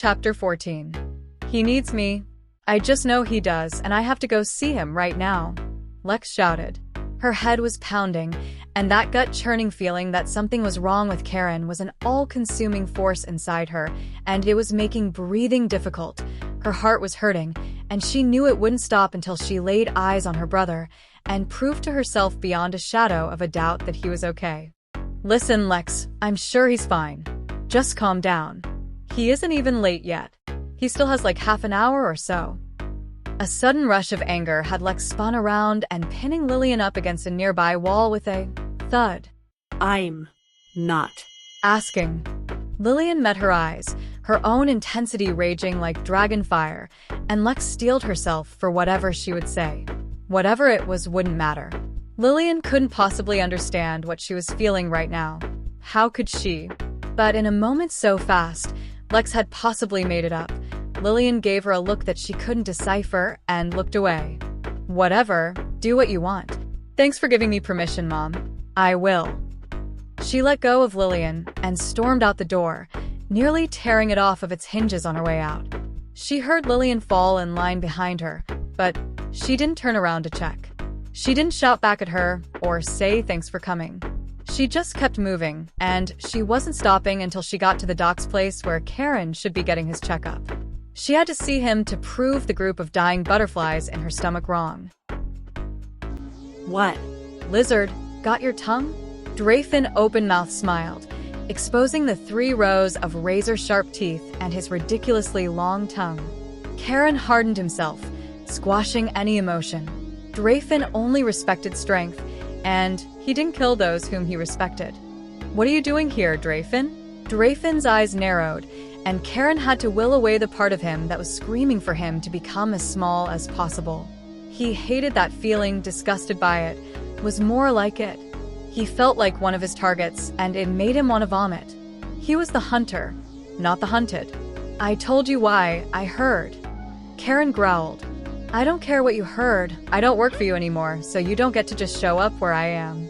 Chapter 14. He needs me. I just know he does, and I have to go see him right now, Lex shouted. Her head was pounding, and that gut-churning feeling that something was wrong with Kaeron was an all-consuming force inside her, and it was making breathing difficult. Her heart was hurting, and she knew it wouldn't stop until she laid eyes on her brother and proved to herself beyond a shadow of a doubt that he was okay. Listen, Lex, I'm sure he's fine. Just calm down. He isn't even late yet. He still has like half an hour or so. A sudden rush of anger had Lex spun around and pinning Lillian up against a nearby wall with a thud. I'm not asking. Lillian met her eyes, her own intensity raging like dragon fire, and Lex steeled herself for whatever she would say. Whatever it was wouldn't matter. Lillian couldn't possibly understand what she was feeling right now. How could she? But in a moment so fast, Lex had possibly made it up. Lillian gave her a look that she couldn't decipher and looked away. Whatever, do what you want. Thanks for giving me permission, Mom. I will. She let go of Lillian and stormed out the door, nearly tearing it off of its hinges on her way out. She heard Lillian fall in line behind her, but she didn't turn around to check. She didn't shout back at her or say thanks for coming. She just kept moving, and she wasn't stopping until she got to the doc's place where Kaeron should be getting his checkup. She had to see him to prove the group of dying butterflies in her stomach wrong. What? Lizard, got your tongue? Drayfin open-mouthed smiled, exposing the 3 rows of razor-sharp teeth and his ridiculously long tongue. Kaeron hardened himself, squashing any emotion. Drayfin only respected strength, and he didn't kill those whom he respected. What are you doing here, Drayfin? Drayfin's eyes narrowed, and Kaeron had to will away the part of him that was screaming for him to become as small as possible. He hated that feeling, disgusted by it, was more like it. He felt like one of his targets, and it made him want to vomit. He was the hunter, not the hunted. I told you why, I heard. Kaeron growled. I don't care what you heard. I don't work for you anymore, so you don't get to just show up where I am.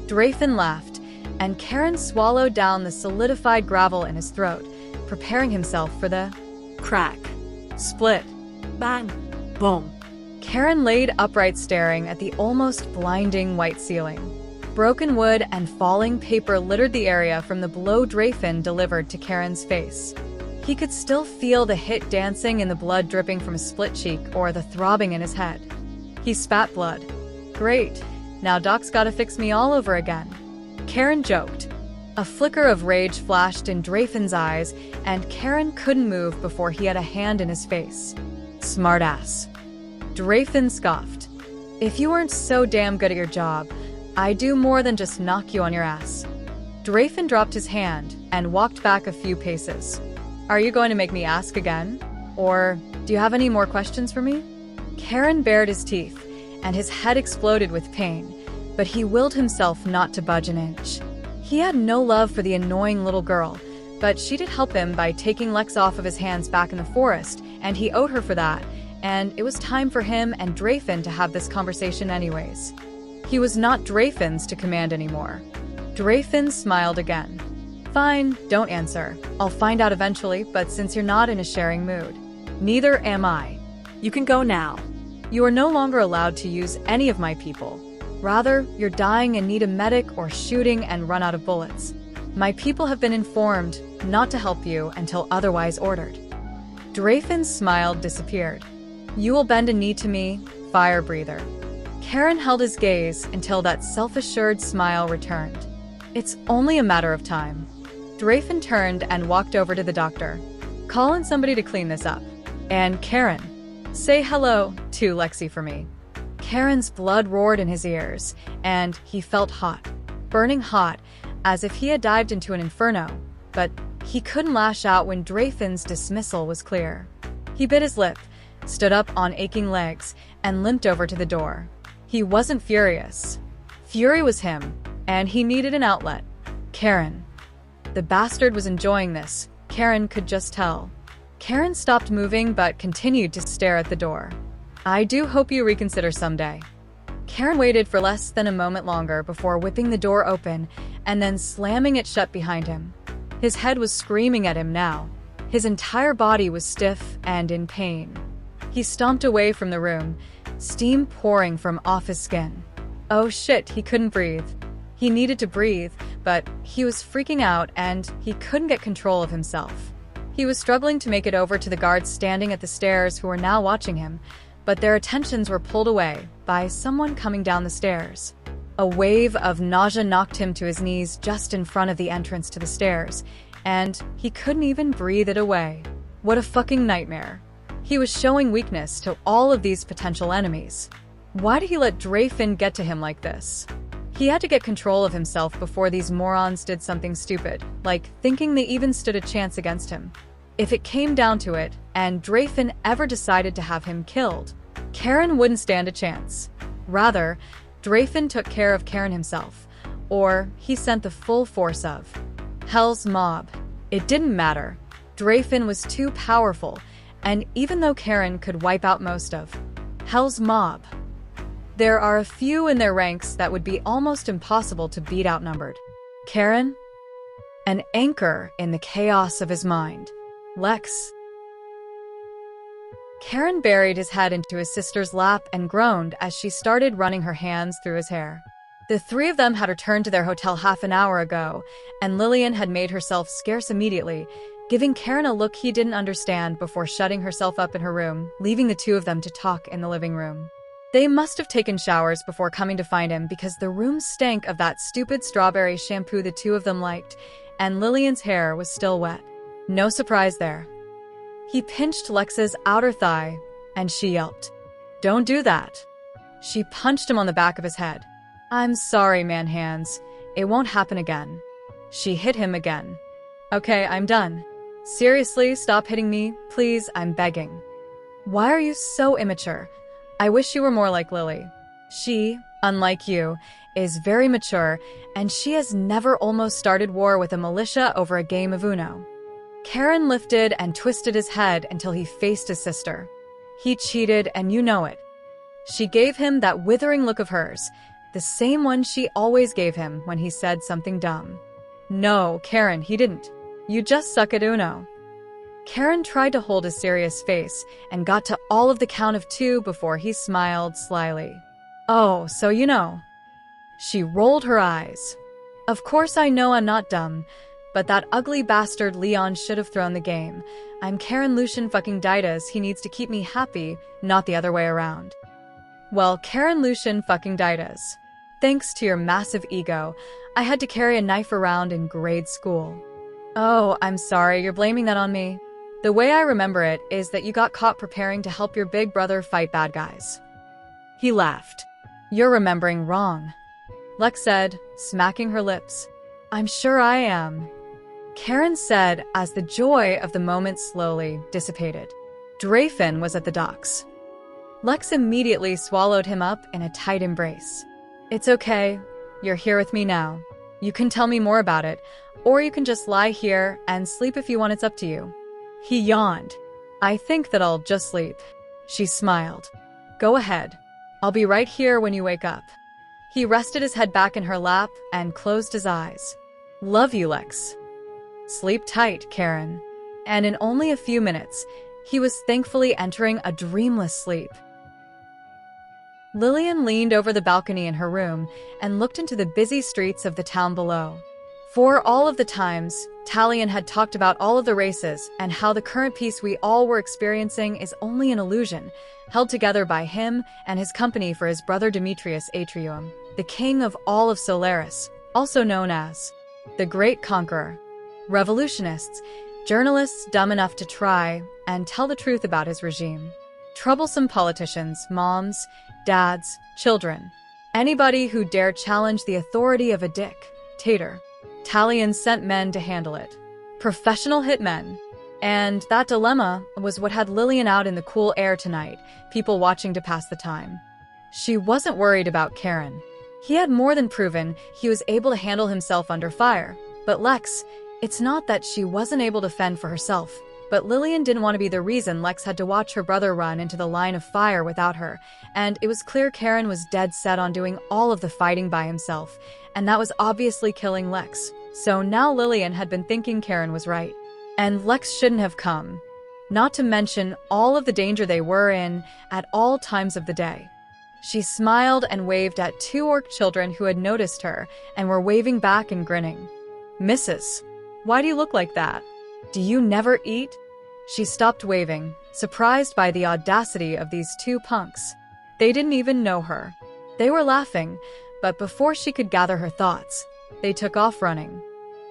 Drayfin laughed, and Kaeron swallowed down the solidified gravel in his throat, preparing himself for the crack, split, bang, boom. Kaeron laid upright, staring at the almost blinding white ceiling. Broken wood and falling paper littered the area from the blow Drayfin delivered to Kaeron's face. He could still feel the hit dancing in the blood dripping from his split cheek or the throbbing in his head. He spat blood. Great, now Doc's gotta fix me all over again. Kaeron joked. A flicker of rage flashed in Drayfin's eyes, and Kaeron couldn't move before he had a hand in his face. Smartass. Drayfin scoffed. If you weren't so damn good at your job, I'd do more than just knock you on your ass. Drayfin dropped his hand and walked back a few paces. Are you going to make me ask again? Or do you have any more questions for me? Kaeron bared his teeth, and his head exploded with pain, but he willed himself not to budge an inch. He had no love for the annoying little girl, but she did help him by taking Lex off of his hands back in the forest, and he owed her for that, and it was time for him and Drayfin to have this conversation anyways. He was not Drayfin's to command anymore. Drayfin smiled again. Fine, don't answer. I'll find out eventually, but since you're not in a sharing mood, neither am I. You can go now. You are no longer allowed to use any of my people. Rather, you're dying and need a medic or shooting and run out of bullets. My people have been informed not to help you until otherwise ordered. Drayfin's smile disappeared. You will bend a knee to me, fire breather. Kaeron held his gaze until that self-assured smile returned. It's only a matter of time. Drayfin turned and walked over to the doctor. Call in somebody to clean this up. And Kaeron, say hello to Lexi for me. Kaeron's blood roared in his ears, and he felt hot, burning hot, as if he had dived into an inferno, but he couldn't lash out when Drayfin's dismissal was clear. He bit his lip, stood up on aching legs, and limped over to the door. He wasn't furious. Fury was him, and he needed an outlet. Kaeron. The bastard was enjoying this, Kaeron could just tell. Kaeron stopped moving but continued to stare at the door. I do hope you reconsider someday. Kaeron waited for less than a moment longer before whipping the door open and then slamming it shut behind him. His head was screaming at him now. His entire body was stiff and in pain. He stomped away from the room, steam pouring from off his skin. Oh shit, he couldn't breathe. He needed to breathe, but he was freaking out and he couldn't get control of himself. He was struggling to make it over to the guards standing at the stairs who were now watching him, but their attentions were pulled away by someone coming down the stairs. A wave of nausea knocked him to his knees just in front of the entrance to the stairs, and he couldn't even breathe it away. What a fucking nightmare. He was showing weakness to all of these potential enemies. Why did he let Dreyfin get to him like this? He had to get control of himself before these morons did something stupid, like thinking they even stood a chance against him. If it came down to it, and Dreyfin ever decided to have him killed, Kaeron wouldn't stand a chance. Rather, Dreyfin took care of Kaeron himself, or he sent the full force of Hell's Mob. It didn't matter. Dreyfin was too powerful, and even though Kaeron could wipe out most of Hell's Mob, there are a few in their ranks that would be almost impossible to beat outnumbered. Kaeron? An anchor in the chaos of his mind. Lex. Kaeron buried his head into his sister's lap and groaned as she started running her hands through his hair. The three of them had returned to their hotel half an hour ago, and Lillian had made herself scarce immediately, giving Kaeron a look he didn't understand before shutting herself up in her room, leaving the two of them to talk in the living room. They must have taken showers before coming to find him because the room stank of that stupid strawberry shampoo the two of them liked, and Lillian's hair was still wet. No surprise there. He pinched Lex's outer thigh, and she yelped, "Don't do that." She punched him on the back of his head. "I'm sorry, man hands. It won't happen again." She hit him again. "Okay, I'm done. Seriously, stop hitting me, please, I'm begging." "Why are you so immature? I wish you were more like Lily. She, unlike you, is very mature, and she has never almost started war with a militia over a game of Uno." Kaeron lifted and twisted his head until he faced his sister. He cheated, and you know it. She gave him that withering look of hers, the same one she always gave him when he said something dumb. "No, Kaeron, he didn't. You just suck at Uno." Kaeron tried to hold a serious face and got to all of the count of 2 before he smiled slyly. "Oh, so you know." She rolled her eyes. "Of course I know I'm not dumb, but that ugly bastard Leon should have thrown the game. I'm Kaeron Lucian fucking Deitas, he needs to keep me happy, not the other way around." "Well, Kaeron Lucian fucking Deitas. Thanks to your massive ego, I had to carry a knife around in grade school." "Oh, I'm sorry, you're blaming that on me. The way I remember it is that you got caught preparing to help your big brother fight bad guys." He laughed. "You're remembering wrong," Lex said, smacking her lips. "I'm sure I am," Kaeron said as the joy of the moment slowly dissipated. Dreyfin was at the docks. Lex immediately swallowed him up in a tight embrace. "It's okay. You're here with me now. You can tell me more about it, or you can just lie here and sleep if you want. It's up to you." He yawned. "I think that I'll just sleep." She smiled. "Go ahead. I'll be right here when you wake up." He rested his head back in her lap and closed his eyes. "Love you, Lex." "Sleep tight, Kaeron." And in only a few minutes, he was thankfully entering a dreamless sleep. Lillian leaned over the balcony in her room and looked into the busy streets of the town below. For all of the times, Talion had talked about all of the races and how the current peace we all were experiencing is only an illusion, held together by him and his company for his brother Demetrius Atrium, the king of all of Solaris, also known as the Great Conqueror. Revolutionists, journalists dumb enough to try and tell the truth about his regime. Troublesome politicians, moms, dads, children. Anybody who dare challenge the authority of a dictator. Talion sent men to handle it. Professional hitmen. And that dilemma was what had Lillian out in the cool air tonight, people watching to pass the time. She wasn't worried about Kaeron. He had more than proven he was able to handle himself under fire. But Lex, it's not that she wasn't able to fend for herself, but Lillian didn't want to be the reason Lex had to watch her brother run into the line of fire without her, and it was clear Kaeron was dead set on doing all of the fighting by himself, and that was obviously killing Lex. So now Lillian had been thinking Kaeron was right. And Lex shouldn't have come. Not to mention all of the danger they were in at all times of the day. She smiled and waved at 2 orc children who had noticed her and were waving back and grinning. "Mrs. Why do you look like that? Do you never eat?" She stopped waving, surprised by the audacity of these 2 punks. They didn't even know her. They were laughing, but before she could gather her thoughts, they took off running.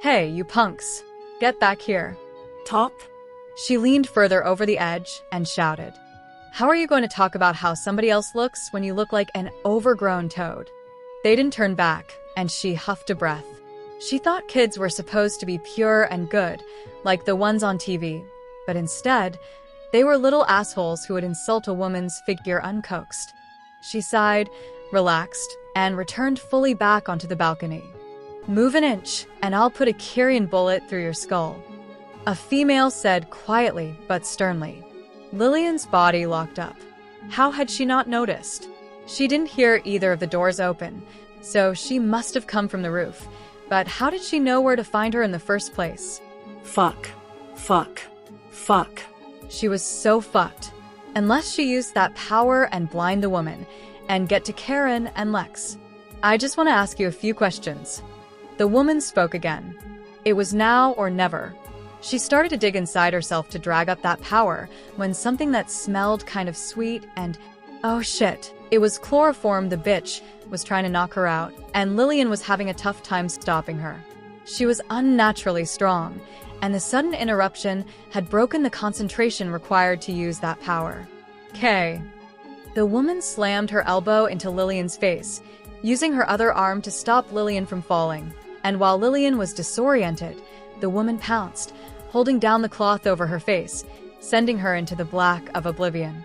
"Hey, you punks, get back here." Top? She leaned further over the edge and shouted, "How are you going to talk about how somebody else looks when you look like an overgrown toad?" They didn't turn back, and she huffed a breath. She thought kids were supposed to be pure and good, like the ones on TV, but instead, they were little assholes who would insult a woman's figure uncoaxed. She sighed, relaxed, and returned fully back onto the balcony. "Move an inch, and I'll put a Kaeron bullet through your skull," a female said quietly but sternly. Lillian's body locked up. How had she not noticed? She didn't hear either of the doors open, so she must have come from the roof. But how did she know where to find her in the first place? Fuck. Fuck. Fuck. She was so fucked. Unless she used that power and blind the woman, and get to Kaeron and Lex. "I just want to ask you a few questions." The woman spoke again. It was now or never. She started to dig inside herself to drag up that power when something that smelled kind of sweet and, oh shit, it was chloroform the bitch was trying to knock her out, and Lillian was having a tough time stopping her. She was unnaturally strong, and the sudden interruption had broken the concentration required to use that power. "Kay." The woman slammed her elbow into Lillian's face, using her other arm to stop Lillian from falling, and while Lillian was disoriented, the woman pounced, holding down the cloth over her face, sending her into the black of oblivion.